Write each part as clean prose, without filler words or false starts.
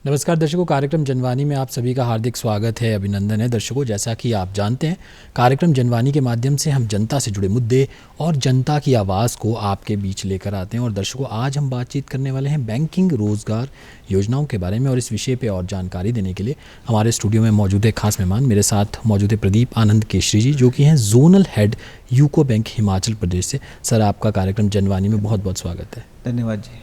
नमस्कार दर्शकों, कार्यक्रम जनवाणी में आप सभी का हार्दिक स्वागत है, अभिनंदन है। दर्शकों, जैसा कि आप जानते हैं, कार्यक्रम जनवाणी के माध्यम से हम जनता से जुड़े मुद्दे और जनता की आवाज़ को आपके बीच लेकर आते हैं। और दर्शकों, आज हम बातचीत करने वाले हैं बैंकिंग रोज़गार योजनाओं के बारे में। और इस विषय पे और जानकारी देने के लिए हमारे स्टूडियो में मौजूद है खास मेहमान। मेरे साथ मौजूद है प्रदीप आनंद केशरी जी, जो कि हैं zonal head UCO bank Himachal Pradesh से। सर, आपका कार्यक्रम जनवाणी में बहुत बहुत स्वागत है। धन्यवाद जी।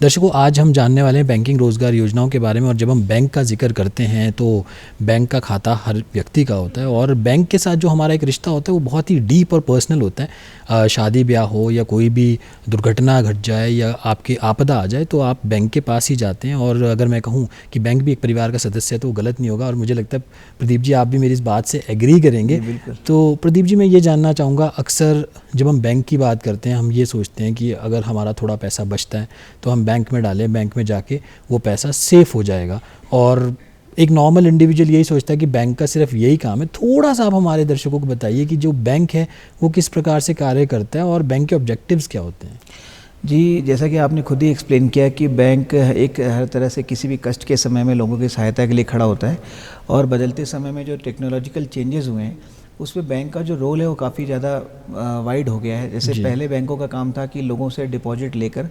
दर्शकों, आज हम जानने वाले हैं बैंकिंग रोज़गार योजनाओं के बारे में। और जब हम बैंक का जिक्र करते हैं तो बैंक का खाता हर व्यक्ति का होता है, और बैंक के साथ जो हमारा एक रिश्ता होता है वो बहुत ही डीप और पर्सनल होता है। शादी ब्याह हो या कोई भी दुर्घटना घट जाए या आपकी आपदा आ जाए तो आप बैंक के पास ही जाते हैं। और अगर मैं कहूँ कि बैंक भी एक परिवार का सदस्य है तो वो गलत नहीं होगा। और मुझे लगता है प्रदीप जी, आप भी मेरी इस बात से एग्री करेंगे। तो प्रदीप जी, मैं ये जानना चाहूँगा, अक्सर जब हम बैंक की बात करते हैं हम ये सोचते हैं कि अगर हमारा थोड़ा पैसा बचता है तो हम बैंक में डालें, बैंक में जाके वो पैसा सेफ हो जाएगा। और एक नॉर्मल इंडिविजुअल यही सोचता है कि बैंक का सिर्फ यही काम है। थोड़ा सा आप हमारे दर्शकों को बताइए कि जो बैंक है वो किस प्रकार से कार्य करता है और बैंक के ऑब्जेक्टिव्स क्या होते हैं। जी, जैसा कि आपने खुद ही एक्सप्लेन किया कि बैंक एक हर तरह से किसी भी कष्ट के समय में लोगों की सहायता के लिए खड़ा होता है। और बदलते समय में जो टेक्नोलॉजिकल चेंजेस हुए हैं उसमें बैंक का जो रोल है वो काफ़ी ज़्यादा वाइड हो गया है। जैसे पहले बैंकों का काम था कि लोगों से डिपॉजिट लेकर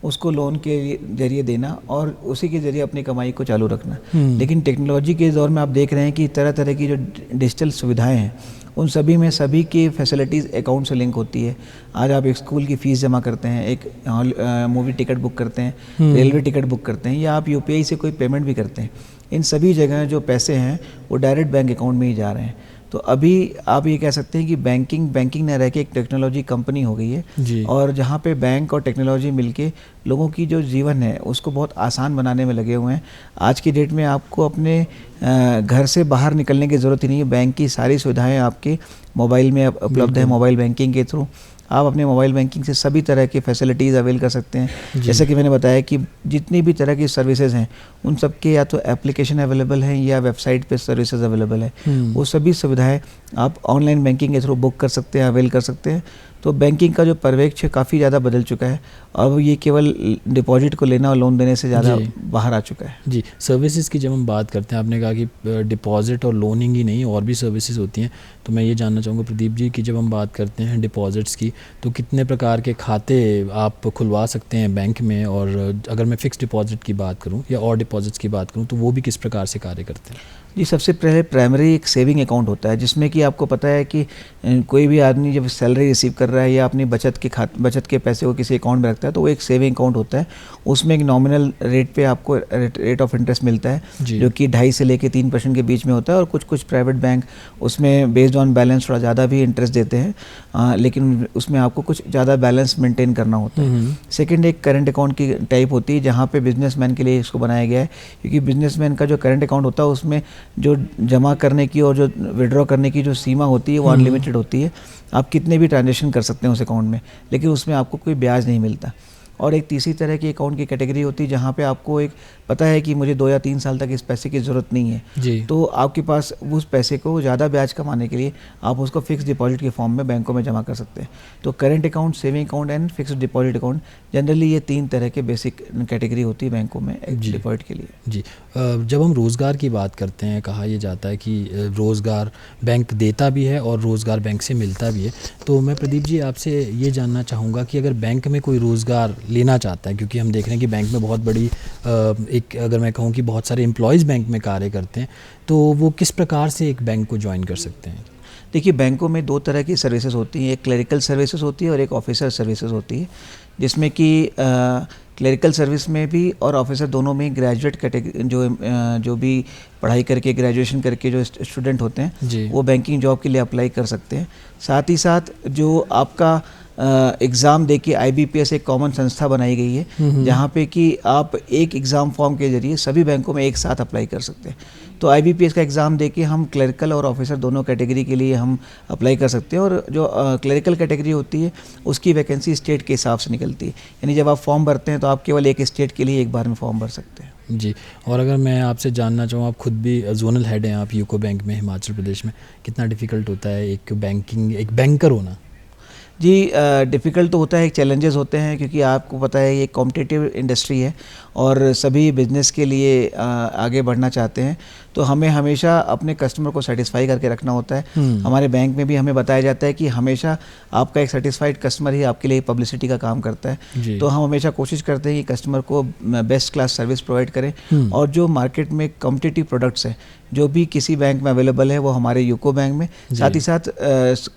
उसको लोन के जरिए देना और उसी के ज़रिए अपनी कमाई को चालू रखना। लेकिन टेक्नोलॉजी के दौर में आप देख रहे हैं कि तरह तरह की जो डिजिटल सुविधाएं हैं उन सभी में सभी की फैसिलिटीज़ अकाउंट से लिंक होती है। आज आप एक स्कूल की फ़ीस जमा करते हैं, एक मूवी टिकट बुक करते हैं, रेलवे टिकट बुक करते हैं, या आप यूपीआई से कोई पेमेंट भी करते हैं। इन सभी जगह जो पैसे हैं वो डायरेक्ट बैंक अकाउंट में ही जा रहे हैं। तो अभी आप ये कह सकते हैं कि बैंकिंग न रह के एक टेक्नोलॉजी कंपनी हो गई है। और जहाँ पे बैंक और टेक्नोलॉजी मिलके लोगों की जो जीवन है उसको बहुत आसान बनाने में लगे हुए हैं। आज की डेट में आपको अपने घर से बाहर निकलने की ज़रूरत ही नहीं है। बैंक की सारी सुविधाएं आपके मोबाइल में उपलब्ध है। मोबाइल बैंकिंग के थ्रू आप अपने मोबाइल बैंकिंग से सभी तरह की फैसिलिटीज़ अवेल कर सकते हैं। जैसे कि मैंने बताया कि जितनी भी तरह की सर्विसेज हैं उन सब के या तो एप्लीकेशन अवेलेबल हैं या वेबसाइट पे सर्विसेज अवेलेबल है। वो सभी सुविधाएं आप ऑनलाइन बैंकिंग के थ्रू बुक कर सकते हैं, अवेल कर सकते हैं। तो बैंकिंग का जो परिवेश काफ़ी ज़्यादा बदल चुका है। अब ये केवल डिपॉजिट को लेना और लोन देने से ज़्यादा बाहर आ चुका है। जी, सर्विसेज की जब हम बात करते हैं, आपने कहा कि डिपॉजिट और लोनिंग ही नहीं और भी सर्विसेज होती हैं। तो मैं ये जानना चाहूँगा प्रदीप जी कि जब हम बात करते हैं डिपॉजिट्स की तो कितने प्रकार के खाते आप खुलवा सकते हैं बैंक में, और अगर मैं फ़िक्स डिपॉजिट की बात करूँ या और डिपॉजिट्स की बात करूँ तो वो भी किस प्रकार से कार्य करते हैं। जी, सबसे पहले प्राइमरी एक सेविंग अकाउंट होता है जिसमें कि आपको पता है कि कोई भी आदमी जब सैलरी रिसीव कर रहा है या अपनी बचत के पैसे को किसी अकाउंट में रखता है तो वो एक सेविंग अकाउंट होता है। उसमें एक नॉमिनल रेट पे आपको रेट ऑफ इंटरेस्ट मिलता है जो कि 2.5 से लेकर 3% के बीच में होता है। और कुछ प्राइवेट बैंक उसमें बेस्ड ऑन बैलेंस थोड़ा ज़्यादा भी इंटरेस्ट देते हैं, लेकिन उसमें आपको कुछ ज़्यादा बैलेंस मेंटेन करना होता है। सेकेंड एक करेंट अकाउंट की टाइप होती है जहाँ पे बिजनेसमैन के लिए इसको बनाया गया है, क्योंकि बिजनेसमैन का जो करेंट अकाउंट होता है उसमें जो जमा करने की और जो विड्रॉ करने की जो सीमा होती है वो अनलिमिटेड होती है। आप कितने भी ट्रांजेक्शन कर सकते हैं उस अकाउंट में, लेकिन उसमें आपको कोई ब्याज नहीं मिलता। और एक तीसरी तरह की अकाउंट की कैटेगरी होती है जहाँ पे आपको एक पता है कि मुझे 2 या 3 साल तक इस पैसे की ज़रूरत नहीं है, तो आपके पास उस पैसे को ज़्यादा ब्याज कमाने के लिए आप उसको फिक्स डिपॉजिट के फॉर्म में बैंकों में जमा कर सकते हैं। तो current account, saving account and fix deposit account, generally ये 3 तरह के बेसिक कैटेगरी होती है बैंकों में डिपॉजिट के लिए। जी, जब हम रोज़गार की बात करते हैं, कहा यह जाता है कि रोज़गार बैंक देता भी है और रोज़गार बैंक से मिलता भी है। तो मैं प्रदीप जी आपसे ये जानना चाहूँगा कि अगर बैंक में कोई रोज़गार लेना चाहता है, क्योंकि हम देख रहे हैं कि बैंक में बहुत बड़ी एक अगर मैं कहूँ कि बहुत सारे एम्प्लॉयज़ बैंक में कार्य करते हैं, तो वो किस प्रकार से एक बैंक को ज्वाइन कर सकते हैं। देखिए, बैंकों में 2 तरह की सर्विसेज होती हैं, एक क्लरिकल सर्विसेज होती है और एक ऑफिसर सर्विसेज होती है, जिसमें कि क्लरिकल सर्विस में भी और ऑफिसर दोनों में ग्रेजुएट कैटेगरी जो भी पढ़ाई करके ग्रेजुएशन करके जो स्टूडेंट होते हैं वो बैंकिंग जॉब के लिए अप्लाई कर सकते हैं। साथ ही साथ जो आपका एग्ज़ाम दे के IBPS एक कॉमन संस्था बनाई गई है जहाँ पे कि आप एक एग्ज़ाम फॉर्म के जरिए सभी बैंकों में एक साथ अप्लाई कर सकते हैं। तो IBPS का एग्ज़ाम दे के हम क्लरिकल और ऑफिसर दोनों कैटेगरी के लिए हम अप्लाई कर सकते हैं। और जो क्लरिकल कैटेगरी होती है उसकी वैकेंसी स्टेट के हिसाब से निकलती है, यानी जब आप फॉर्म भरते हैं तो आप केवल एक स्टेट के लिए एक बार में फॉर्म भर सकते हैं। जी, और अगर मैं आपसे जानना चाहूँ, आप खुद भी जोनल हेड हैं आप यूको बैंक में हिमाचल प्रदेश में, कितना डिफ़िकल्ट होता है एक बैंकर होना। जी, डिफ़िकल्ट तो होता है, चैलेंजेस होते हैं, क्योंकि आपको पता है ये कॉम्पिटिटिव इंडस्ट्री है और सभी बिजनेस के लिए आगे बढ़ना चाहते हैं, तो हमें हमेशा अपने कस्टमर को सेटिस्फाई करके रखना होता है। हमारे बैंक में भी हमें बताया जाता है कि हमेशा आपका एक सेटिस्फाइड कस्टमर ही आपके लिए पब्लिसिटी का काम करता है। तो हम हमेशा कोशिश करते हैं कि कस्टमर को बेस्ट क्लास सर्विस प्रोवाइड करें, और जो मार्केट में कॉम्पिटिटिव प्रोडक्ट्स हैं जो भी किसी बैंक में अवेलेबल है वो हमारे यूको बैंक में, साथ ही साथ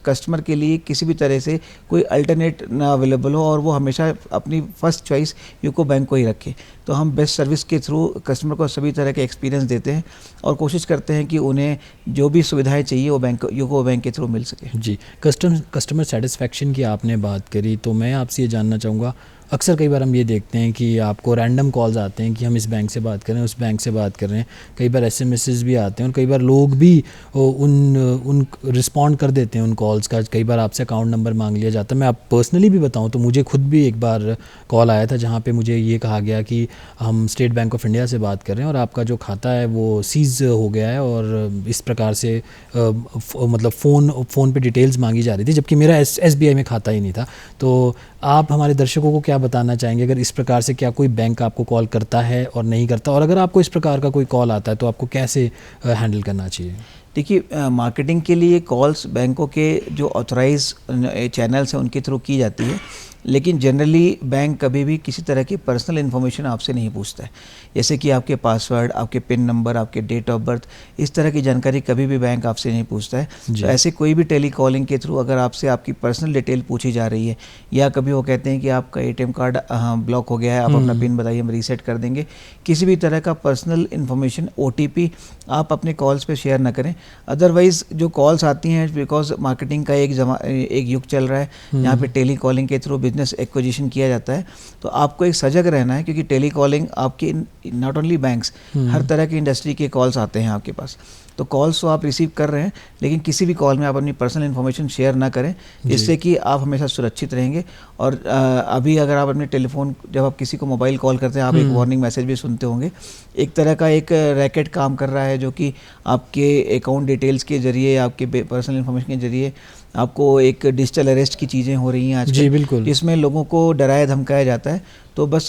कस्टमर के लिए किसी भी तरह से कोई अल्टरनेट ना अवेलेबल हो और वो हमेशा अपनी फर्स्ट चॉइस यूको बैंक को ही रखे। तो हम बेस्ट सर्विस के थ्रू कस्टमर को सभी तरह के एक्सपीरियंस देते हैं और कोशिश करते हैं कि उन्हें जो भी सुविधाएं चाहिए वो यूको बैंक के थ्रू मिल सके। जी, कस्टमर सेटिस्फैक्शन की आपने बात करी, तो मैं आपसे ये जानना चाहूँगा, अक्सर कई बार हम ये देखते हैं कि आपको रैंडम कॉल्स आते हैं कि हम इस बैंक से बात कर रहे हैं, उस बैंक से बात कर रहे हैं, कई बार एसएमएसेस भी आते हैं और कई बार लोग भी उन रिस्पॉन्ड कर देते हैं उन कॉल्स का। कई बार आपसे अकाउंट नंबर मांग लिया जाता है। मैं आप पर्सनली भी बताऊं तो मुझे खुद भी एक बार कॉल आया था जहां पे मुझे ये कहा गया कि हम स्टेट बैंक ऑफ इंडिया से बात कर रहे हैं और आपका जो खाता है वो सीज़ हो गया है और इस प्रकार से मतलब फ़ोन पे डिटेल्स मांगी जा रही थी, जबकि मेरा SBI में खाता ही नहीं था। तो आप हमारे दर्शकों को क्या बताना चाहेंगे, अगर इस प्रकार से क्या कोई बैंक आपको कॉल करता है और नहीं करता, और अगर आपको इस प्रकार का कोई कॉल आता है तो आपको कैसे हैंडल करना चाहिए? देखिए, मार्केटिंग के लिए कॉल्स बैंकों के जो ऑथराइज चैनल्स हैं उनके थ्रू की जाती है, लेकिन जनरली बैंक कभी भी किसी तरह की पर्सनल इन्फॉर्मेशन आपसे नहीं पूछता है, जैसे कि आपके पासवर्ड, आपके पिन नंबर, आपके डेट ऑफ बर्थ, इस तरह की जानकारी कभी भी बैंक आपसे नहीं पूछता है। तो ऐसे कोई भी टेली कॉलिंग के थ्रू अगर आपसे आपकी पर्सनल डिटेल पूछी जा रही है, या कभी वो कहते हैं कि आपका ATM कार्ड ब्लॉक हो गया है, आप अपना पिन बताइए, हम रीसेट कर देंगे, किसी भी तरह का पर्सनल इन्फॉर्मेशन OTP आप अपने कॉल्स पे शेयर ना करें। अदरवाइज़ जो कॉल्स आती हैं, बिकॉज मार्केटिंग का एक युग चल रहा है यहाँ पे टेली कॉलिंग के थ्रू बिजनेस एक्विजिशन किया जाता है, तो आपको एक सजग रहना है, क्योंकि टेली कॉलिंग आपकी नॉट ओनली बैंक्स, हर तरह की इंडस्ट्री के कॉल्स आते हैं आपके पास। तो कॉल्स तो आप रिसीव कर रहे हैं, लेकिन किसी भी कॉल में आप अपनी पर्सनल इन्फॉर्मेशन शेयर ना करें, जिससे कि आप हमेशा सुरक्षित रहेंगे। और अभी अगर आप अपने टेलीफोन, जब आप किसी को मोबाइल कॉल करते हैं, आप एक वार्निंग मैसेज भी सुनते होंगे। एक तरह का एक रैकेट काम कर रहा है जो कि आपके अकाउंट डिटेल्स के जरिए, आपके पर्सनल इन्फॉर्मेशन के जरिए आपको एक डिजिटल अरेस्ट की चीज़ें हो रही हैं आजकल। जी बिल्कुल, इसमें लोगों को डराया धमकाया जाता है। तो बस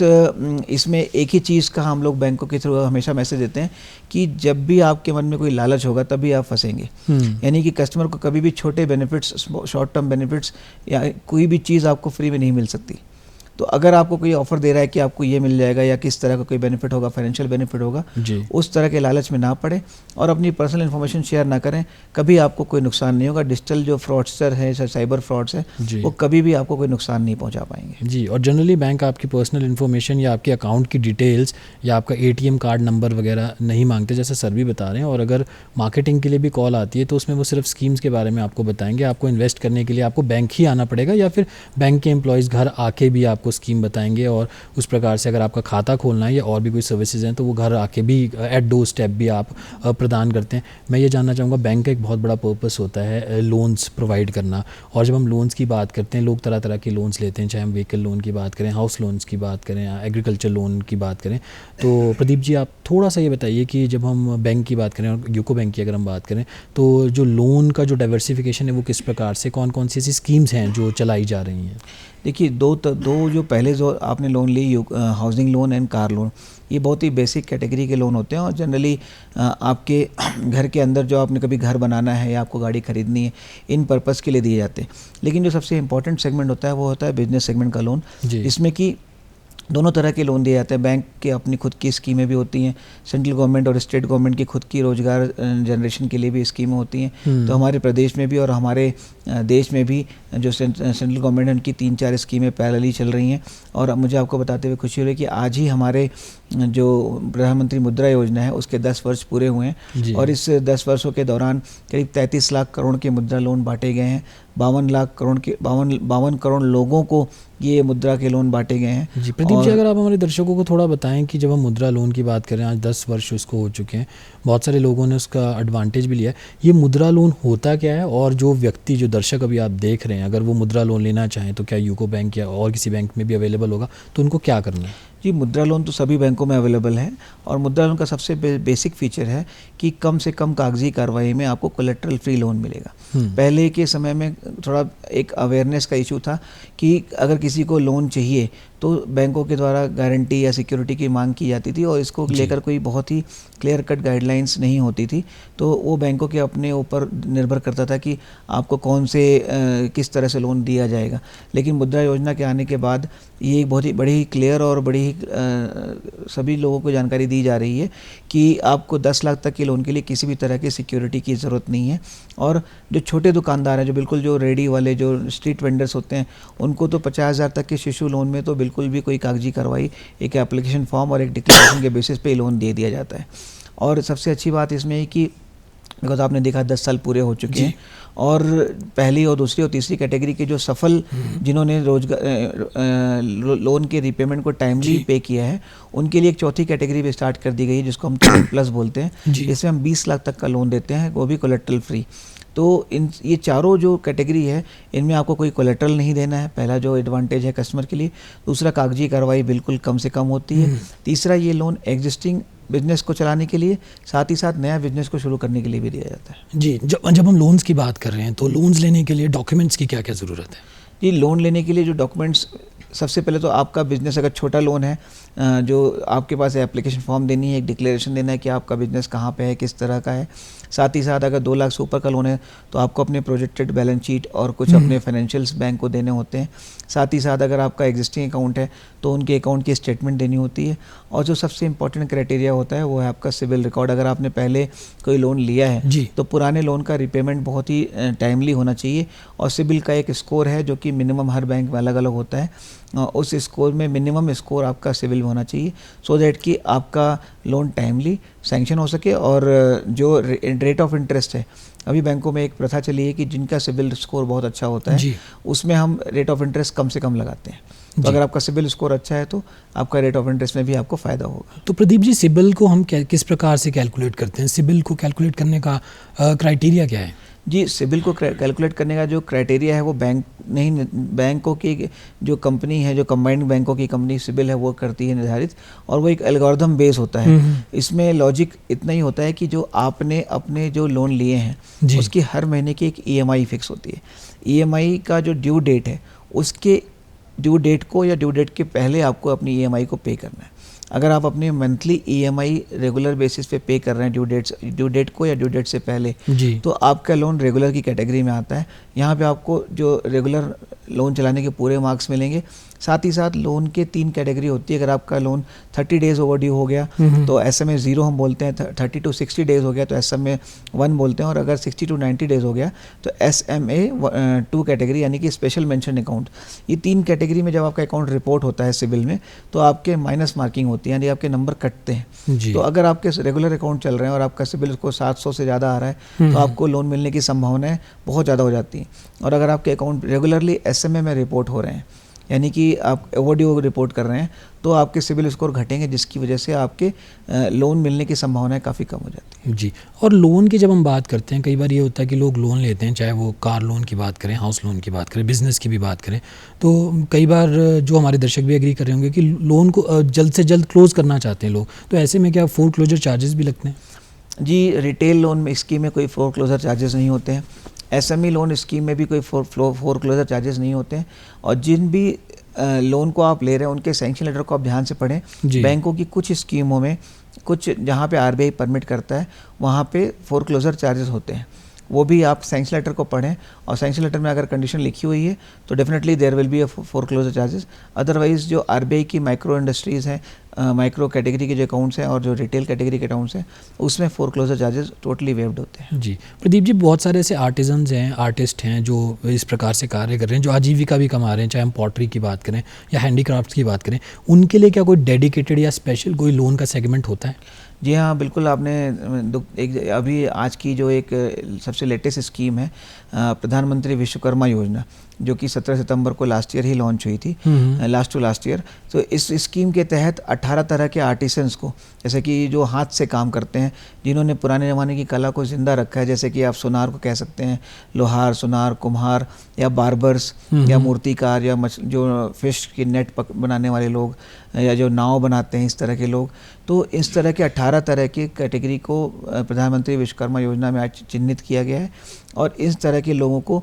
इसमें एक ही चीज़ का हम लोग बैंकों के थ्रू हमेशा मैसेज देते हैं कि जब भी आपके मन में कोई लालच होगा तभी आप फंसेंगे। यानी कि कस्टमर को कभी भी छोटे बेनिफिट्स, शॉर्ट टर्म बेनिफिट्स या कोई भी चीज़ आपको फ्री में नहीं मिल सकती। तो अगर आपको कोई ऑफर दे रहा है कि आपको ये मिल जाएगा या किस तरह का कोई बेनिफिट होगा, फाइनेंशियल बेनिफिट होगा, उस तरह के लालच में ना पड़े और अपनी पर्सनल इन्फॉर्मेशन शेयर ना करें। कभी आपको कोई नुकसान नहीं होगा। डिजिटल जो फ्रॉडस्टर है, साइबर फ्रॉड्स है, वो कभी भी आपको कोई नुकसान नहीं पहुंचा पाएंगे। जी, और जनरली बैंक आपकी पर्सनल इन्फॉर्मेशन या आपके अकाउंट की डिटेल्स या आपका ATM कार्ड नंबर वगैरह नहीं मांगते, जैसे सर भी बता रहे हैं। और अगर मार्केटिंग के लिए भी कॉल आती है तो उसमें वो सिर्फ स्कीम्स के बारे में आपको बताएंगे। आपको इन्वेस्ट करने के लिए आपको बैंक ही आना पड़ेगा, या फिर बैंक के एम्प्लॉयज़ घर आके भी आपको स्कीम बताएंगे। और उस प्रकार से अगर आपका खाता खोलना है या और भी कोई सर्विसेज हैं तो वो घर आके भी एट डोर स्टेप भी आप प्रदान करते हैं। मैं ये जानना चाहूँगा, बैंक का एक बहुत बड़ा पर्पस होता है लोन्स प्रोवाइड करना, और जब हम लोन्स की बात करते हैं, लोग तरह तरह के लोन्स लेते हैं, चाहे हम व्हीकल लोन की बात करें, हाउस लोन्स की बात करें या एग्रीकल्चर लोन की बात करें। तो प्रदीप जी, आप थोड़ा सा ये बताइए कि जब हम बैंक की बात करें और यूको बैंक की अगर हम बात करें, तो जो लोन का जो डाइवर्सिफिकेशन है वो किस प्रकार से, कौन कौन सी ऐसी स्कीम्स हैं जो चलाई जा रही हैं? देखिए, दो जो पहले जो आपने लोन ली, housing loan and car loan, ये बहुत ही बेसिक कैटेगरी के लोन होते हैं और जनरली आपके घर के अंदर जो आपने कभी घर बनाना है या आपको गाड़ी खरीदनी है, इन पर्पस के लिए दिए जाते हैं। लेकिन जो सबसे इंपॉर्टेंट सेगमेंट होता है वो होता है बिजनेस सेगमेंट का लोन, इसमें कि दोनों तरह के लोन दिए जाते हैं। बैंक के अपनी खुद की स्कीमें भी होती हैं, सेंट्रल गवर्नमेंट और स्टेट गवर्नमेंट की खुद की रोजगार जनरेशन के लिए भी स्कीमें होती हैं। तो हमारे प्रदेश में भी और हमारे देश में भी जो सेंट्रल गवर्नमेंट है उनकी 3-4 स्कीमें पैरेलली चल रही हैं। और मुझे आपको बताते हुए खुशी हो रही है कि आज ही हमारे जो प्रधानमंत्री मुद्रा योजना है उसके 10 वर्ष पूरे हुए हैं और इस 10 वर्षों के दौरान करीब 33 लाख करोड़ के मुद्रा लोन बांटे गए हैं। 52 करोड़ लोगों को ये मुद्रा के लोन बांटे गए हैं। जी प्रदीप जी, अगर आप हमारे दर्शकों को थोड़ा बताएं कि जब हम मुद्रा लोन की बात करें, आज 10 वर्ष उसको हो चुके हैं, बहुत सारे लोगों ने उसका एडवांटेज भी लिया है। ये मुद्रा लोन होता क्या है, और जो व्यक्ति, जो दर्शक अभी आप देख रहे हैं, अगर वो मुद्रा लोन लेना चाहें तो क्या यूको बैंक या और किसी बैंक में भी अवेलेबल होगा, तो उनको क्या करना है? जी, मुद्रा लोन तो सभी बैंकों में अवेलेबल है, और मुद्रा लोन का सबसे बेसिक फीचर है कि कम से कम कागजी कार्रवाई में आपको कोलेट्रल फ्री लोन मिलेगा। पहले के समय में थोड़ा एक अवेयरनेस का इशू था कि अगर किसी को लोन चाहिए तो बैंकों के द्वारा गारंटी या सिक्योरिटी की मांग की जाती थी, और इसको लेकर कोई बहुत ही क्लियर कट गाइडलाइंस नहीं होती थी। तो वो बैंकों के अपने ऊपर निर्भर करता था कि आपको कौन से किस तरह से लोन दिया जाएगा। लेकिन मुद्रा योजना के आने के बाद ये एक बहुत ही बड़ी क्लियर और बड़ी सभी लोगों को जानकारी दी जा रही है कि आपको 10 लाख तक के लोन के लिए किसी भी तरह की सिक्योरिटी की ज़रूरत नहीं है। और जो छोटे दुकानदार हैं, जो बिल्कुल जो रेडी वाले, जो स्ट्रीट वेंडर्स होते हैं, उनको तो 50,000 तक के शिशु लोन में तो बिल्कुल भी कोई कागजी कार्रवाई, एक एप्लीकेशन फॉर्म और एक डिक्लेरेशन के बेसिस पे लोन दे दिया जाता है। और सबसे अच्छी बात इसमें है कि बिकॉज आपने देखा 10 साल पूरे हो चुके हैं, और पहली और दूसरी और तीसरी कैटेगरी के जो सफल, जिन्होंने रोजगार लोन के रिपेमेंट को टाइमली पे किया है, उनके लिए एक चौथी कैटेगरी भी स्टार्ट कर दी गई है, जिसको हम 3+ बोलते हैं। इसमें हम 20 लाख तक का लोन देते हैं, वो भी कोलेट्रल फ्री। तो ये चारों जो कैटेगरी है, इनमें आपको कोई कोलेट्रल नहीं देना है, पहला जो एडवांटेज है कस्टमर के लिए। दूसरा, कागजी कार्रवाई बिल्कुल कम से कम होती है। तीसरा, ये लोन एग्जिस्टिंग बिजनेस को चलाने के लिए, साथ ही साथ नया बिजनेस को शुरू करने के लिए भी दिया जाता है। जी, जब हम लोन्स की बात कर रहे हैं, तो लोन्स लेने के लिए डॉक्यूमेंट्स की क्या क्या ज़रूरत है? जी, लोन लेने के लिए जो डॉक्यूमेंट्स, सबसे पहले तो आपका बिज़नेस अगर छोटा लोन है, जो आपके पास एप्लीकेशन फॉर्म देनी है, एक डिक्लेरेशन देना है कि आपका बिज़नेस कहाँ पे है, किस तरह का है। साथ ही साथ अगर 2 लाख से ऊपर का लोन है तो आपको अपने प्रोजेक्टेड बैलेंस शीट और कुछ अपने फाइनेंशियल्स बैंक को देने होते हैं। साथ ही साथ अगर आपका एग्जिस्टिंग अकाउंट है तो उनके अकाउंट की स्टेटमेंट देनी होती है। और जो सबसे इंपॉर्टेंट क्राइटेरिया होता है वो है आपका सिविल रिकॉर्ड। अगर आपने पहले कोई लोन लिया है तो पुराने लोन का रिपेमेंट बहुत ही टाइमली होना चाहिए। और सिविल का एक स्कोर है जो कि मिनिमम हर बैंक में अलग अलग होता है, उस स्कोर में मिनिमम स्कोर आपका सिविल होना चाहिए, सो दैट कि आपका लोन टाइमली सैंक्शन हो सके। और जो रेट ऑफ इंटरेस्ट है, अभी बैंकों में एक प्रथा चली है कि जिनका सिविल स्कोर बहुत अच्छा होता है उसमें हम रेट ऑफ इंटरेस्ट कम से कम लगाते हैं। तो अगर आपका सिबिल स्कोर अच्छा है तो आपका रेट ऑफ इंटरेस्ट में भी आपको फ़ायदा होगा। तो प्रदीप जी, सिबिल को हम किस प्रकार से कैलकुलेट करते हैं? सिबिल को कैलकुलेट करने का क्राइटेरिया क्या है? जी, सिबिल को कैलकुलेट करने का जो क्राइटेरिया है वो बैंकों की जो कंपनी है, जो कंबाइंड बैंकों की कंपनी सिबिल है वो करती है निर्धारित, और वो एक एल्गोरिथम बेस होता है। इसमें लॉजिक इतना ही होता है कि जो आपने अपने जो लोन लिए हैं उसकी हर महीने की एक EMI फिक्स होती है। EMI का जो ड्यू डेट है, उसके ड्यू डेट को या ड्यू डेट के पहले आपको अपनी EMI को पे करना है। अगर आप अपनी मंथली EMI रेगुलर बेसिस पे कर रहे हैं ड्यू डेट को या ड्यू डेट से पहले, तो आपका लोन रेगुलर की कैटेगरी में आता है। यहाँ पे आपको जो रेगुलर लोन चलाने के पूरे मार्क्स मिलेंगे। साथ ही साथ लोन के 3 कैटेगरी होती है। अगर आपका लोन 30 डेज ओवरड्यू हो गया तो SMA 0 हम बोलते हैं, 30 to 60 डेज हो गया तो SMA 1 बोलते हैं, और अगर 60 to 90 डेज हो गया तो SMA 2 कैटेगरी, यानी कि स्पेशल मेंशन अकाउंट। ये 3 कैटेगरी में जब आपका अकाउंट रिपोर्ट होता है सिबिल में, तो आपके माइनस मार्किंग होती है, यानी आपके नंबर कटते हैं। तो अगर आपके रेगुलर अकाउंट चल रहे हैं और आपका सिबिल स्कोर 700 से ज़्यादा आ रहा है तो आपको लोन मिलने की संभावनाएं बहुत ज़्यादा हो जाती हैं। और अगर आपके अकाउंट रेगुलरली SMA में रिपोर्ट हो रहे हैं, यानी कि आप ओवरड्यू रिपोर्ट कर रहे हैं, तो आपके सिबिल स्कोर घटेंगे, जिसकी वजह से आपके लोन मिलने की संभावनाएं काफ़ी कम हो जाती हैं। जी, और लोन की जब हम बात करते हैं, कई बार ये होता है कि लोग लोन लेते हैं, चाहे वो कार लोन की बात करें, हाउस लोन की बात करें, बिजनेस की भी बात करें, तो कई बार जो हमारे दर्शक भी एग्री कर रहे होंगे कि लोन को जल्द से जल्द क्लोज़ करना चाहते हैं लोग, तो ऐसे में क्या फोरक्लोजर चार्जेस भी लगते हैं? जी, रिटेल लोन में स्कीम में कोई फोरक्लोजर चार्जेस नहीं होते हैं। SME लोन स्कीम में भी कोई फोरक्लोजर चार्जेस नहीं होते हैं। और जिन भी लोन को आप ले रहे हैं उनके सैंक्शन लेटर को आप ध्यान से पढ़ें। बैंकों की कुछ स्कीमों में, कुछ जहाँ पे RBI परमिट करता है, वहाँ पे फोरक्लोजर चार्जेस होते हैं। वो भी आप सैंक्शन लेटर को पढ़ें, और सैंक्शन लेटर में अगर कंडीशन लिखी हुई है तो definitely there will be a foreclosure charges. Otherwise जो RBI की माइक्रो इंडस्ट्रीज़ हैं, माइक्रो कैटेगरी के जो अकाउंट्स हैं और जो रिटेल कैटेगरी के अकाउंट्स हैं, उसमें फोरक्लोजर चार्जेस टोटली वेव्ड होते हैं। जी प्रदीप जी, बहुत सारे ऐसे आर्टिजन्स हैं, आर्टिस्ट हैं जो इस प्रकार से कार्य कर रहे हैं, जो आजीविका भी कमा रहे हैं, चाहे हम पॉटरी की बात करें या हैंडीक्राफ्ट्स की बात करें, उनके लिए क्या कोई डेडिकेटेड या स्पेशल कोई लोन का सेगमेंट होता है? जी हाँ, बिल्कुल। आपने एक अभी आज की जो एक सबसे लेटेस्ट स्कीम है प्रधानमंत्री विश्वकर्मा योजना, जो कि 17 सितंबर को लास्ट ईयर ही लॉन्च हुई थी, लास्ट टू लास्ट ईयर। तो इस स्कीम के तहत 18 तरह के आर्टिसंस को, जैसे कि जो हाथ से काम करते हैं, जिन्होंने पुराने ज़माने की कला को ज़िंदा रखा है, जैसे कि आप सुनार को कह सकते हैं, लोहार, सुनार, कुम्हार, या बार्बर्स, या मूर्तिकार, या जो फिश की नेट बनाने वाले लोग, या जो नाव बनाते हैं, इस तरह के लोग। तो इस तरह के 18 तरह की कैटेगरी को प्रधानमंत्री विश्वकर्मा योजना में आज चिन्हित किया गया है, और इस तरह के लोगों को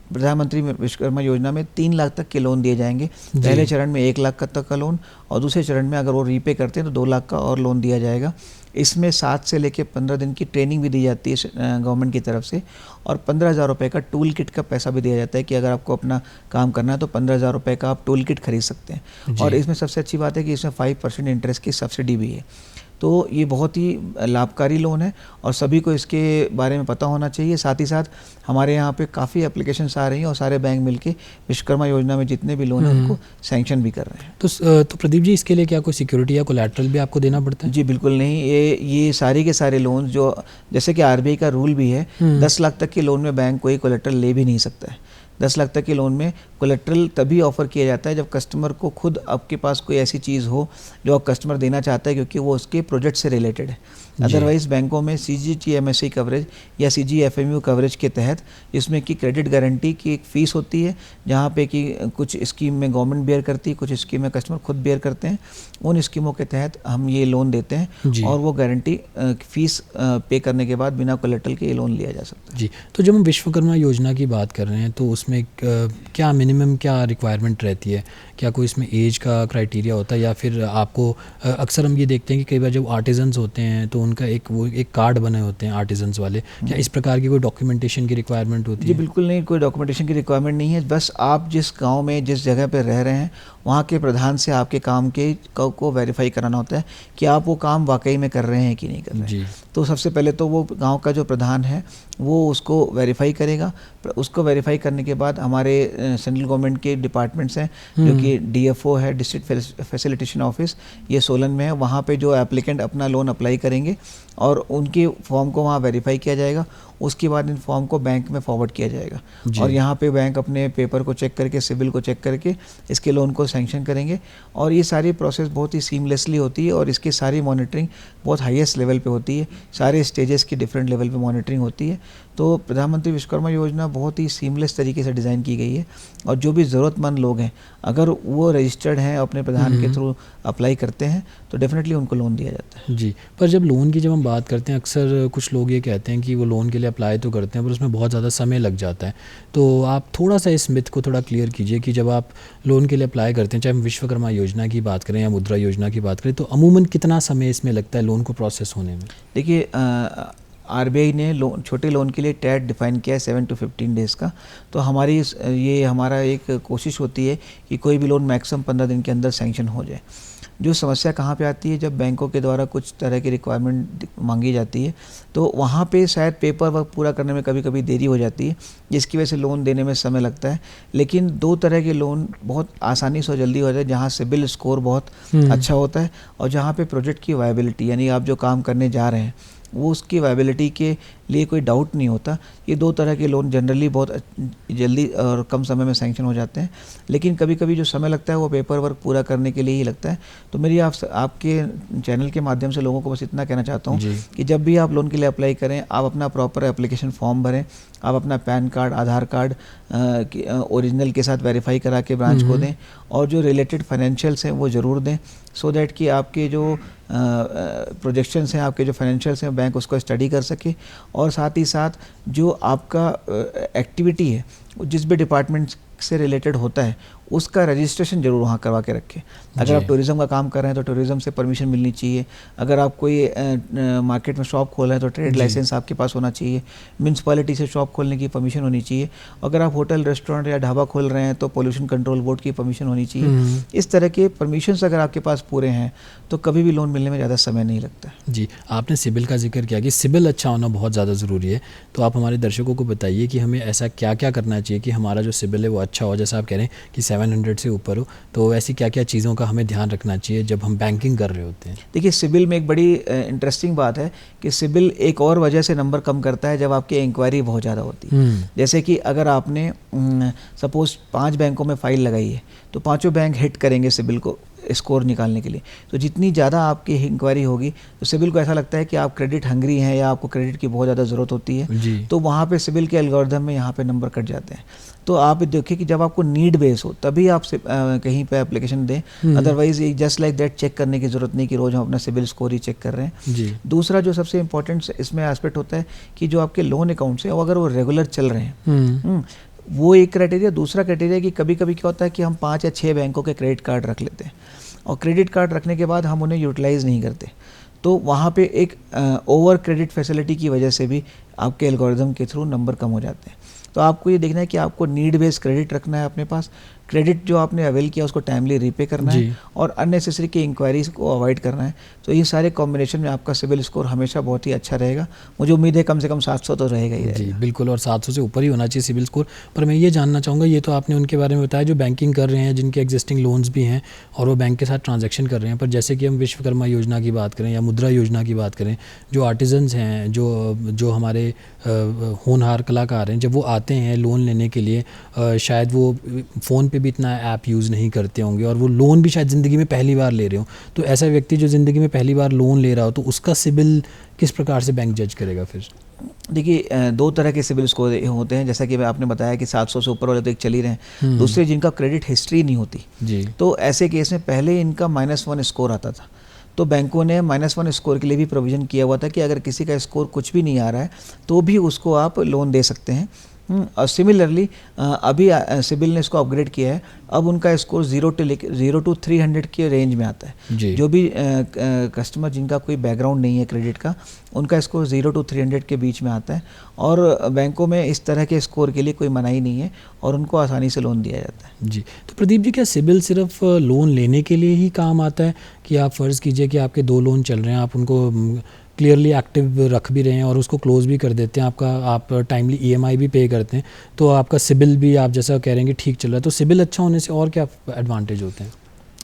प्रधानमंत्री विश्वकर्मा योजना में 3 लाख तक के लोन दिए जाएंगे। पहले चरण में 1 लाख तक का लोन, और दूसरे चरण में अगर वो रीपे करते हैं तो 2 लाख का और लोन दिया जाएगा। इसमें 7 से लेकर 15 दिन की ट्रेनिंग भी दी जाती है गवर्नमेंट की तरफ से, और 15,000 रुपये का टूल किट का पैसा भी दिया जाता है कि अगर आपको अपना काम करना है तो 15,000 रुपये का आप टूल किट खरीद सकते हैं। और इसमें सबसे अच्छी बात है कि इसमें 5% इंटरेस्ट की सब्सिडी भी है। तो ये बहुत ही लाभकारी लोन है और सभी को इसके बारे में पता होना चाहिए। साथ ही साथ हमारे यहाँ पे काफ़ी एप्लीकेशंस आ रही हैं और सारे बैंक मिलके विश्वकर्मा योजना में जितने भी लोन हैं उनको सैंक्शन भी कर रहे हैं। तो प्रदीप जी, इसके लिए क्या कोई सिक्योरिटी या कोलैटरल भी आपको देना पड़ता है? जी बिल्कुल नहीं, ये सारे के सारे लोन जो, जैसे कि आरबीआई का रूल भी है, 10 लाख तक के लोन में बैंक कोई कोलैटरल ले भी नहीं सकता है। 10 लाख तक के लोन में कोलेट्रल तभी ऑफर किया जाता है जब कस्टमर को खुद आपके पास कोई ऐसी चीज़ हो जो आप कस्टमर देना चाहता है, क्योंकि वो उसके प्रोजेक्ट से रिलेटेड है। अदरवाइज़ बैंकों में CGTMSE कवरेज या CGFMU कवरेज के तहत, जिसमें कि क्रेडिट गारंटी की एक फ़ीस होती है, जहाँ पे कि कुछ स्कीम में गवर्नमेंट बेयर करती है, कुछ स्कीम में कस्टमर खुद बेयर करते हैं। उन स्कीमों के तहत हम ये लोन देते हैं और वो गारंटी फ़ीस पे करने के बाद बिना कोलेट्रल के ये लोन लिया जा सकता है। जी, तो जब हम विश्वकर्मा योजना की बात कर रहे हैं तो उसमें क्या मिनिमम क्या रिक्वायरमेंट रहती है? क्या कोई इसमें एज का क्राइटेरिया होता है, या फिर आपको अक्सर हम ये देखते हैं कि कई बार जब आर्टिजन्स होते हैं तो उनका एक कार्ड बने होते हैं आर्टिजन्स वाले, क्या इस प्रकार की कोई डॉक्यूमेंटेशन की रिक्वायरमेंट होती है? जी बिल्कुल नहीं, कोई डॉक्यूमेंटेशन की रिक्वायरमेंट नहीं है। बस आप जिस गांव में जिस जगह पर रह रहे हैं वहाँ के प्रधान से आपके काम के को वेरीफाई कराना होता है कि आप वो काम वाकई में कर रहे हैं कि नहीं कर रहे हैं। तो सबसे पहले तो वो गांव का जो प्रधान है वो उसको वेरीफाई करेगा। उसको वेरीफाई करने के बाद हमारे सेंट्रल गवर्नमेंट के डिपार्टमेंट्स हैं, जो कि DFO है, डिस्ट्रिक्ट फैसिलिटेशन ऑफिस, ये सोलन में है। वहाँ पे जो एप्लीकेंट अपना लोन अप्लाई करेंगे और उनके फॉर्म को वहाँ वेरीफाई किया जाएगा। उसके बाद इन फॉर्म को बैंक में फॉरवर्ड किया जाएगा और यहाँ पे बैंक अपने पेपर को चेक करके, सिविल को चेक करके इसके लोन को सैंक्शन करेंगे। और ये सारी प्रोसेस बहुत ही सीमलेसली होती है और इसकी सारी मॉनिटरिंग बहुत हाईएस्ट लेवल पे होती है। सारे स्टेजेस की डिफरेंट लेवल पे मॉनिटरिंग होती है। तो प्रधानमंत्री विश्वकर्मा योजना बहुत ही सीमलेस तरीके से डिज़ाइन की गई है और जो भी ज़रूरतमंद लोग हैं, अगर वो रजिस्टर्ड हैं, अपने प्रधान के थ्रू अप्लाई करते हैं, तो डेफिनेटली उनको लोन दिया जाता है। जी, पर जब लोन की हम बात करते हैं, अक्सर कुछ लोग ये कहते हैं कि वो लोन के लिए अप्लाई तो करते हैं पर उसमें बहुत ज़्यादा समय लग जाता है। तो आप थोड़ा सा इस मिथ को थोड़ा क्लियर कीजिए कि जब आप लोन के लिए अप्लाई करते हैं, चाहे हम विश्वकर्मा योजना की बात करें या मुद्रा योजना की बात करें, तो अमूमन कितना समय इसमें लगता है लोन को प्रोसेस होने में? देखिए, RBI ने छोटे लोन के लिए टैट डिफ़ाइन किया है 7 to 15 डेज़ का। तो हमारा एक कोशिश होती है कि कोई भी लोन मैक्सिमम 15 दिन के अंदर सैंक्शन हो जाए। जो समस्या कहाँ पे आती है, जब बैंकों के द्वारा कुछ तरह की रिक्वायरमेंट मांगी जाती है तो वहाँ पे शायद पेपर वर्क पूरा करने में कभी कभी देरी हो जाती है, जिसकी वजह से लोन देने में समय लगता है। लेकिन 2 तरह के लोन बहुत आसानी से और जल्दी हो जाए, जहाँ सिबिल स्कोर बहुत अच्छा होता है और जहाँ पे प्रोजेक्ट की वायबिलिटी, यानी आप जो काम करने जा रहे हैं वो उसकी वायबिलिटी के लिए कोई डाउट नहीं होता। ये 2 तरह के लोन जनरली बहुत जल्दी और कम समय में सैंक्शन हो जाते हैं। लेकिन कभी कभी जो समय लगता है वो पेपर वर्क पूरा करने के लिए ही लगता है। तो मेरी आपके चैनल के माध्यम से लोगों को बस इतना कहना चाहता हूँ कि जब भी आप लोन के लिए अप्लाई करें, आप अपना प्रॉपर एप्लीकेशन फॉर्म भरें, आप अपना पैन कार्ड, आधार कार्ड ओरिजिनल के साथ वेरीफाई करा के ब्रांच को दें और जो रिलेटेड फाइनेंशियल्स हैं वो ज़रूर दें, सो दैट कि आपके जो प्रोजेक्शंस हैं, आपके जो फाइनेंशियल्स हैं, बैंक उसको स्टडी कर सके। और साथ ही साथ जो आपका एक्टिविटी है जिस भी डिपार्टमेंट से रिलेटेड होता है उसका रजिस्ट्रेशन जरूर वहाँ करवा के रखें। अगर आप टूरिज़्म का काम कर रहे हैं तो टूरिज़्म से परमिशन मिलनी चाहिए। अगर आप कोई मार्केट में शॉप खोल रहे हैं तो ट्रेड लाइसेंस आपके पास होना चाहिए। म्यूनसिपैलिटी से शॉप खोलने की परमिशन होनी चाहिए। अगर आप होटल, रेस्टोरेंट या ढाबा खोल रहे हैं तो पोल्यूशन कंट्रोल बोर्ड की परमिशन होनी चाहिए। इस तरह के परमिशंस अगर आपके पास पूरे हैं तो कभी भी लोन मिलने में ज़्यादा समय नहीं लगता। जी, आपने सिबिल का जिक्र किया कि सिबिल अच्छा होना बहुत ज़्यादा ज़रूरी है। तो आप हमारे दर्शकों को बताइए कि हमें ऐसा क्या क्या करना चाहिए कि हमारा जो सिबिल है वो अच्छा हो। जैसा आप कह रहे हैं कि 700 से ऊपर हो, तो ऐसी क्या क्या चीज़ों का हमें ध्यान रखना चाहिए जब हम बैंकिंग कर रहे होते हैं? देखिए, सिबिल में एक बड़ी इंटरेस्टिंग बात है कि सिबिल एक और वजह से नंबर कम करता है जब आपकी इंक्वायरी बहुत ज़्यादा होती है। जैसे कि अगर आपने सपोज 5 बैंकों में फ़ाइल लगाई है, तो पांचों बैंक हिट करेंगे सिबिल को स्कोर निकालने के लिए। तो जितनी ज़्यादा आपकी इंक्वायरी होगी, तो सिबिल को ऐसा लगता है कि आप क्रेडिट हंग्री हैं या आपको क्रेडिट की बहुत ज़्यादा ज़रूरत होती है, तो वहाँ पे सिबिल के एल्गोरिथम में यहाँ पे नंबर कट जाते हैं। तो आप देखिए कि जब आपको नीड बेस हो तभी आप कहीं पे एप्लीकेशन दें, otherwise just like that check करने की ज़रूरत नहीं कि रोज़ हम अपना सिबिल स्कोर ही चेक कर रहे हैं। दूसरा जो सबसे इंपॉर्टेंट इसमें एस्पेक्ट होता है कि जो आपके लोन अकाउंट्स हैं, अगर वो रेगुलर चल रहे हैं, वो एक क्राइटेरिया। दूसरा क्राइटेरिया कि कभी कभी क्या होता है कि हम 5 या 6 बैंकों के क्रेडिट कार्ड रख लेते हैं, और क्रेडिट कार्ड रखने के बाद हम उन्हें यूटिलाइज़ नहीं करते, तो वहाँ पे एक ओवर क्रेडिट फैसिलिटी की वजह से भी आपके एल्गोरिथम के थ्रू नंबर कम हो जाते हैं। तो आपको ये देखना है कि आपको नीड बेस्ड क्रेडिट रखना है अपने पास, क्रेडिट जो आपने अवेल किया उसको टाइमली रीपे करना है, और अननेसेसरी की इंक्वायरीज को अवॉइड करना है। तो ये सारे कॉम्बिनेशन में आपका सिबिल स्कोर हमेशा बहुत ही अच्छा रहेगा। मुझे उम्मीद है कम से कम 700 तो रहेगा ही रहेगा। जी बिल्कुल, और 700 से ऊपर ही होना चाहिए सिबिल स्कोर। पर मैं ये जानना चाहूँगा, ये तो आपने उनके बारे में बताया जो बैंकिंग कर रहे हैं, जिनके एग्जिस्टिंग लोन्स भी हैं और वो बैंक के साथ ट्रांजैक्शन कर रहे हैं, पर जैसे कि हम विश्वकर्मा योजना की बात करें या मुद्रा योजना की बात करें, जो आर्टिजन्स हैं, जो हमारे होनहार कलाकार हैं, जब वो आते हैं लोन लेने के लिए, शायद वो फ़ोन पे भी इतना ऐप यूज़ नहीं करते होंगे और वो लोन भी शायद ज़िंदगी में पहली बार ले रहे हो, तो ऐसा व्यक्ति जो ज़िंदगी में पहली बार लोन ले रहा हो, तो उसका सिबिल किस प्रकार से बैंक जज करेगा फिर? देखिए, 2 तरह के सिबिल स्कोर होते हैं, जैसा कि आपने बताया कि 700 से ऊपर वाले तो एक चल ही रहे हैं, दूसरे जिनका क्रेडिट हिस्ट्री नहीं होती जी, तो ऐसे केस में पहले इनका -1 स्कोर आता था, तो बैंकों ने -1 स्कोर के लिए भी प्रोविज़न किया हुआ था कि अगर किसी का स्कोर कुछ भी नहीं आ रहा है तो भी उसको आप लोन दे सकते हैं। और सिमिलरली अभी सिबिल ने इसको अपग्रेड किया है, अब उनका स्कोर 0 to 300 के रेंज में आता है। जो भी कस्टमर जिनका कोई बैकग्राउंड नहीं है क्रेडिट का, उनका स्कोर 0 to 300 के बीच में आता है, और बैंकों में इस तरह के स्कोर के लिए कोई मनाही नहीं है और उनको आसानी से लोन दिया जाता है। जी, तो प्रदीप जी, क्या सिबिल सिर्फ लोन लेने के लिए ही काम आता है कि आप फ़र्ज़ कीजिए कि आपके 2 लोन चल रहे हैं, आप उनको क्लियरली एक्टिव रख भी रहे हैं और उसको क्लोज़ भी कर देते हैं, आप टाइमली EMI भी पे करते हैं, तो आपका सिबिल भी आप जैसा कह रहे हैं कि ठीक चल रहा है, तो सिबिल अच्छा होने से और क्या एडवांटेज होते हैं?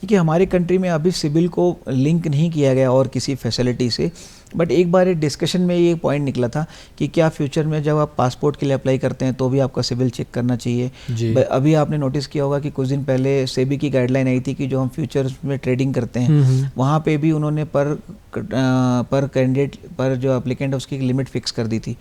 कि हमारे कंट्री में अभी सिबिल को लिंक नहीं किया गया और किसी फैसिलिटी से, बट एक बार एक डिस्कशन में ये पॉइंट निकला था कि क्या फ्यूचर में जब आप पासपोर्ट के लिए अप्लाई करते हैं तो भी आपका सिबिल चेक करना चाहिए। अभी आपने नोटिस किया होगा कि कुछ दिन पहले सेबी की गाइडलाइन आई थी कि जो हम फ्यूचर्स में ट्रेडिंग करते हैं वहाँ पे भी उन्होंने पर कैंडिडेट पर जो एप्लीकेंट है उसकी लिमिट फिक्स कर दी थी।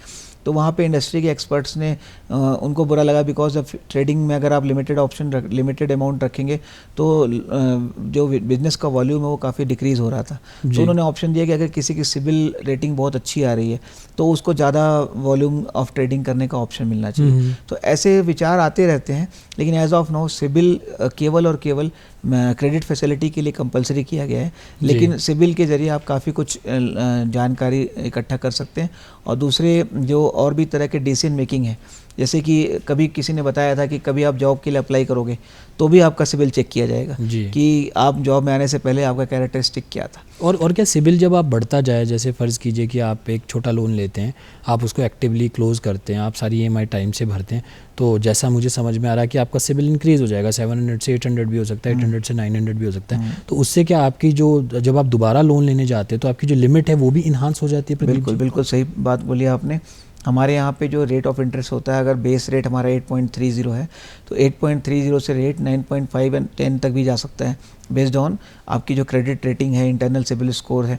तो वहाँ पे इंडस्ट्री के एक्सपर्ट्स ने उनको बुरा लगा, बिकॉज ऑफ ट्रेडिंग में अगर आप लिमिटेड अमाउंट रखेंगे तो जो बिजनेस का वॉल्यूम है वो काफ़ी डिक्रीज़ हो रहा था। तो उन्होंने ऑप्शन दिया कि अगर किसी की सिबिल रेटिंग बहुत अच्छी आ रही है तो उसको ज़्यादा वॉल्यूम ऑफ ट्रेडिंग करने का ऑप्शन मिलना चाहिए। तो ऐसे विचार आते रहते हैं, लेकिन एज ऑफ नाउ सिबिल केवल और केवल क्रेडिट फैसिलिटी के लिए कंपलसरी किया गया है, लेकिन सिबिल के ज़रिए आप काफ़ी कुछ जानकारी इकट्ठा कर सकते हैं। और दूसरे जो और भी तरह के डिसीजन मेकिंग है, जैसे कि कभी किसी ने बताया था कि कभी आप जॉब के लिए अप्लाई करोगे तो भी आपका सिबिल चेक किया जाएगा कि आप जॉब में आने से पहले आपका कैरेक्टरिस्टिक क्या था। और क्या सिबिल जब आप बढ़ता जाए, जैसे फ़र्ज़ कीजिए कि आप एक छोटा लोन लेते हैं, आप उसको एक्टिवली क्लोज़ करते हैं, आप सारी EMI टाइम से भरते हैं, तो जैसा मुझे समझ में आ रहा है कि आपका सिबिल इंक्रीज़ हो जाएगा, 700 से 800 भी हो सकता है, 800 से 900 भी हो सकता है। तो उससे क्या आपकी जो जब आप दोबारा लोन लेने जाते हैं तो आपकी जो लिमिट है वो भी इन्हांस हो जाती है? बिल्कुल सही बात बोली आपने। हमारे यहाँ पे जो रेट ऑफ इंटरेस्ट होता है, अगर बेस रेट हमारा 8.30 है तो 8.30 से रेट 9.5 और 10 तक भी जा सकता है, बेस्ड ऑन आपकी जो क्रेडिट रेटिंग है, इंटरनल सिबिल स्कोर है।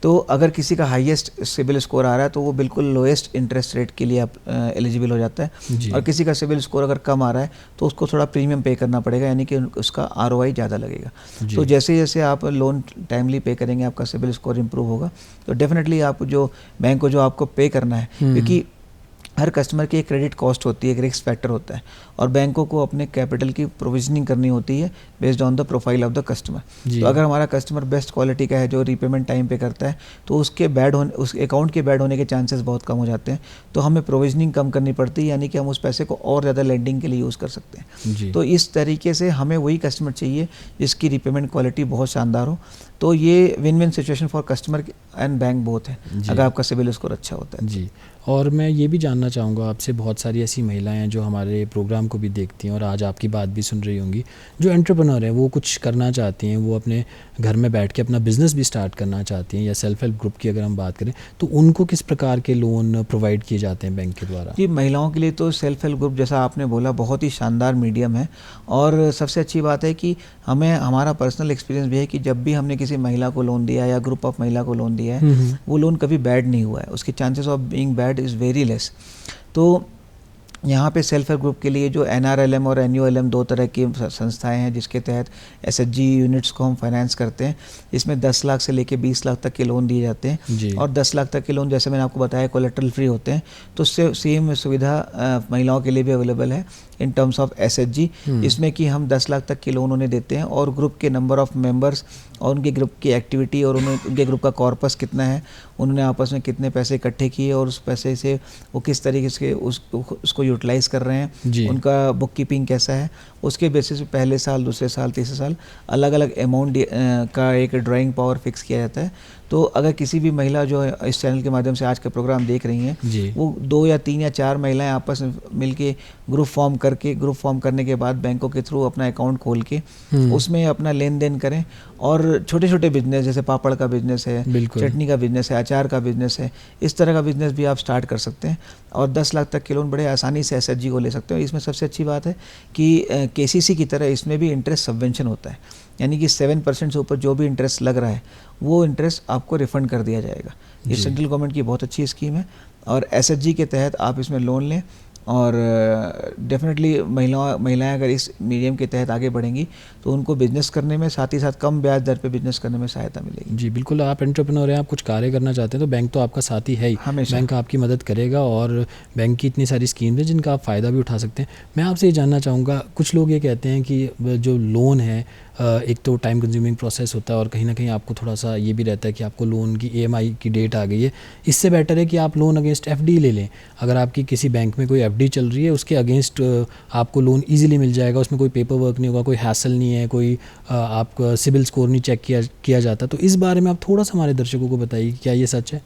तो अगर किसी का हाईएस्ट सिबिल स्कोर आ रहा है तो वो बिल्कुल लोएस्ट इंटरेस्ट रेट के लिए आप एलिजिबल हो जाता है, और किसी का सिबिल स्कोर अगर कम आ रहा है तो उसको थोड़ा प्रीमियम पे करना पड़ेगा, यानी कि उसका ROI ज़्यादा लगेगा। तो जैसे जैसे आप लोन टाइमली पे करेंगे आपका सिबिल स्कोर इंप्रूव होगा, तो डेफिनेटली आप जो बैंक को जो आपको पे करना है, क्योंकि हर कस्टमर की एक क्रेडिट कॉस्ट होती है, एक रिस्क फैक्टर होता है, और बैंकों को अपने कैपिटल की प्रोविजनिंग करनी होती है based on the profile of the customer. तो अगर हमारा कस्टमर बेस्ट क्वालिटी का है, जो रीपेमेंट टाइम पे करता है, तो उसके उस अकाउंट के बैड होने के चांसेस बहुत कम हो जाते हैं। तो हमें प्रोविजनिंग कम करनी पड़ती है, यानी कि हम उस पैसे को और ज़्यादा लेंडिंग के लिए यूज़ कर सकते हैं। तो इस तरीके से हमें वही कस्टमर चाहिए जिसकी रीपेमेंट क्वालिटी बहुत शानदार हो। तो ये win win situation for customer and bank both है अगर आपका सिबिल स्कोर अच्छा होता है। जी, और मैं ये भी जानना चाहूँगा आपसे, बहुत सारी ऐसी महिलाएं हैं जो हमारे प्रोग्राम को भी देखती हैं और आज आपकी बात भी सुन रही होंगी, जो एंटरप्रेन्योर हैं, वो कुछ करना चाहती हैं, वो अपने घर में बैठ के अपना बिजनेस भी स्टार्ट करना चाहती हैं, या सेल्फ हेल्प ग्रुप की अगर हम बात करें तो उनको किस प्रकार के लोन प्रोवाइड किए जाते हैं बैंक के द्वारा? जी, महिलाओं के लिए तो सेल्फ हेल्प ग्रुप जैसा आपने बोला बहुत ही शानदार मीडियम है। और सबसे अच्छी बात है कि हमें हमारा पर्सनल एक्सपीरियंस भी है कि जब भी हमने किसी महिला को लोन दिया या ग्रुप ऑफ महिला को लोन दिया है, वो लोन कभी बैड नहीं हुआ है, उसके chances of being bad is very less. तो यहाँ पे सेल्फ हेल्प ग्रुप के लिए जो NRLM और NULM 2 तरह की संस्थाएं हैं जिसके तहत SHG यूनिट्स को हम फाइनेंस करते हैं। इसमें 10 लाख से लेके 20 लाख तक के लोन दिए जाते हैं। और 10 लाख तक के लोन जैसे मैंने आपको बताया कोलेटरल फ्री होते हैं। तो सेम सुविधा महिलाओं के लिए भी अवेलेबल है इन टर्म्स ऑफ SHG, इसमें कि हम 10 लाख तक के लोन उन्हें देते हैं और ग्रुप के नंबर ऑफ मेंबर्स और उनके ग्रुप की एक्टिविटी और उनके ग्रुप का कॉर्पस कितना है, उन्होंने आपस में कितने पैसे इकट्ठे किए और उस पैसे से वो किस तरीके से उसको यूटिलाइज कर रहे हैं, उनका बुक कीपिंग कैसा है, उसके बेसिस पे पहले साल, दूसरे साल, तीसरे साल अलग अलग अमाउंट का एक ड्राइंग पावर फिक्स किया जाता है। तो अगर किसी भी महिला जो है इस चैनल के माध्यम से आज का प्रोग्राम देख रही हैं, वो 2 या 3 या 4 महिलाएं आपस में मिलके ग्रुप फॉर्म करने के बाद बैंकों के थ्रू अपना अकाउंट खोल के उसमें अपना लेन देन करें। और छोटे छोटे बिजनेस जैसे पापड़ का बिजनेस है, चटनी का बिजनेस है, अचार का बिजनेस है, इस तरह का बिजनेस भी आप स्टार्ट कर सकते हैं और 10 लाख तक के लोन बड़े आसानी से SHG को ले सकते हैं। इसमें सबसे अच्छी बात है कि KCC की तरह इसमें भी इंटरेस्ट सबवेंशन होता है, यानी कि 7% से ऊपर जो भी इंटरेस्ट लग रहा है वो इंटरेस्ट आपको रिफंड कर दिया जाएगा। ये सेंट्रल गवर्नमेंट की बहुत अच्छी स्कीम है और SHG के तहत आप इसमें लोन लें और डेफिनेटली महिलाएं अगर इस मीडियम के तहत आगे बढ़ेंगी तो उनको बिजनेस करने में साथ ही साथ कम ब्याज दर पे बिजनेस करने में सहायता मिलेगी। जी बिल्कुल, आप एंटरप्रेन्योर हैं, आप कुछ कार्य करना चाहते हैं तो बैंक तो आपका साथी है ही, बैंक आपकी मदद करेगा और बैंक की इतनी सारी स्कीम है जिनका आप फ़ायदा भी उठा सकते हैं। मैं आपसे ये जानना चाहूँगा, कुछ लोग ये कहते हैं कि जो लोन है एक तो टाइम कंज्यूमिंग प्रोसेस होता है और कहीं ना कहीं आपको थोड़ा सा ये भी रहता है कि आपको लोन की EMI की डेट आ गई है, इससे बेटर है कि आप लोन अगेंस्ट FD ले लें। अगर आपकी किसी बैंक में कोई FD चल रही है उसके अगेंस्ट आपको लोन इजीली मिल जाएगा, उसमें कोई पेपर वर्क नहीं होगा, कोई हैसल नहीं है, कोई आपका सिबिल स्कोर नहीं चेक किया जाता। तो इस बारे में आप थोड़ा सा हमारे दर्शकों को बताइए, क्या ये सच है?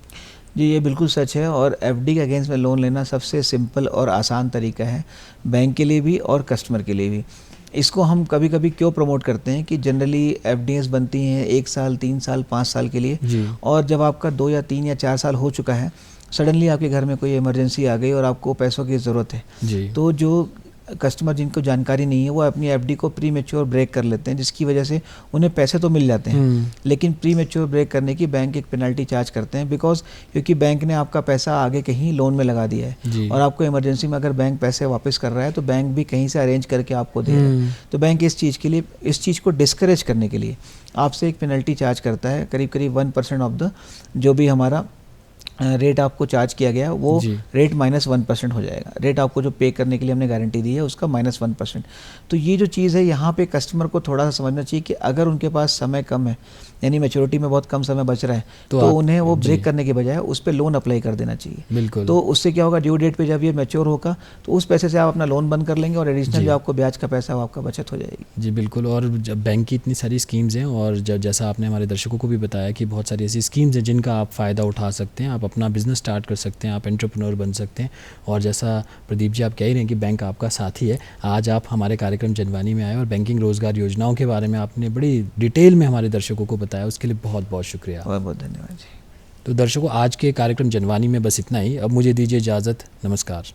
जी, ये बिल्कुल सच है और FD के अगेंस्ट में लोन लेना सबसे सिंपल और आसान तरीका है बैंक के लिए भी और कस्टमर के लिए भी। इसको हम कभी कभी क्यों प्रमोट करते हैं कि जनरली FDs बनती हैं 1 साल, 3 साल, 5 साल के लिए, और जब आपका 2 या 3 या 4 साल हो चुका है, सडनली आपके घर में कोई इमरजेंसी आ गई और आपको पैसों की ज़रूरत है, तो जो कस्टमर जिनको जानकारी नहीं है वो अपनी FD को प्री मैच्योर ब्रेक कर लेते हैं, जिसकी वजह से उन्हें पैसे तो मिल जाते हैं लेकिन प्री मैच्योर ब्रेक करने की बैंक एक पेनल्टी चार्ज करते हैं, क्योंकि बैंक ने आपका पैसा आगे कहीं लोन में लगा दिया है और आपको इमरजेंसी में अगर बैंक पैसे वापस कर रहा है तो बैंक भी कहीं से अरेंज करके आपको दे रहा है। तो बैंक इस चीज़ को डिस्करेज करने के लिए आपसे एक पेनल्टी चार्ज करता है, करीब करीब 1% ऑफ द जो भी हमारा रेट आपको चार्ज किया गया वो रेट -1% हो जाएगा। रेट आपको जो पे करने के लिए हमने गारंटी दी है उसका -1%। तो ये जो चीज़ है यहाँ पे कस्टमर को थोड़ा सा समझना चाहिए कि अगर उनके पास समय कम है, यानी मैच्योरिटी में बहुत कम समय बच रहा है, तो उन्हें वो ब्रेक करने के बजाय उस पर लोन अप्लाई कर देना चाहिए। बिल्कुल। तो उससे क्या होगा, ड्यू डेट पे जब ये मैच्योर होगा तो उस पैसे से आप अपना लोन बंद कर लेंगे और एडिशनल जो आपको ब्याज का पैसा है वो आपका बचत हो जाएगी। जी बिल्कुल। और जब बैंक की इतनी सारी स्कीम्स हैं और जैसा आपने हमारे दर्शकों को भी बताया कि बहुत सारी ऐसी स्कीम्स हैं जिनका आप फ़ायदा उठा सकते हैं, आप अपना बिजनेस स्टार्ट कर सकते हैं, आप एंटरप्रेन्योर बन सकते हैं। और जैसा प्रदीप जी आप कह ही रहे हैं कि बैंक आपका साथी है, आज आप हमारे कार्यक्रम जनवानी में आए और बैंकिंग रोजगार योजनाओं के बारे में आपने बड़ी डिटेल में हमारे दर्शकों को बताया, उसके लिए बहुत बहुत शुक्रिया। बहुत बहुत धन्यवाद जी। तो दर्शकों, आज के कार्यक्रम जनवानी में बस इतना ही। अब मुझे दीजिए इजाज़त। नमस्कार।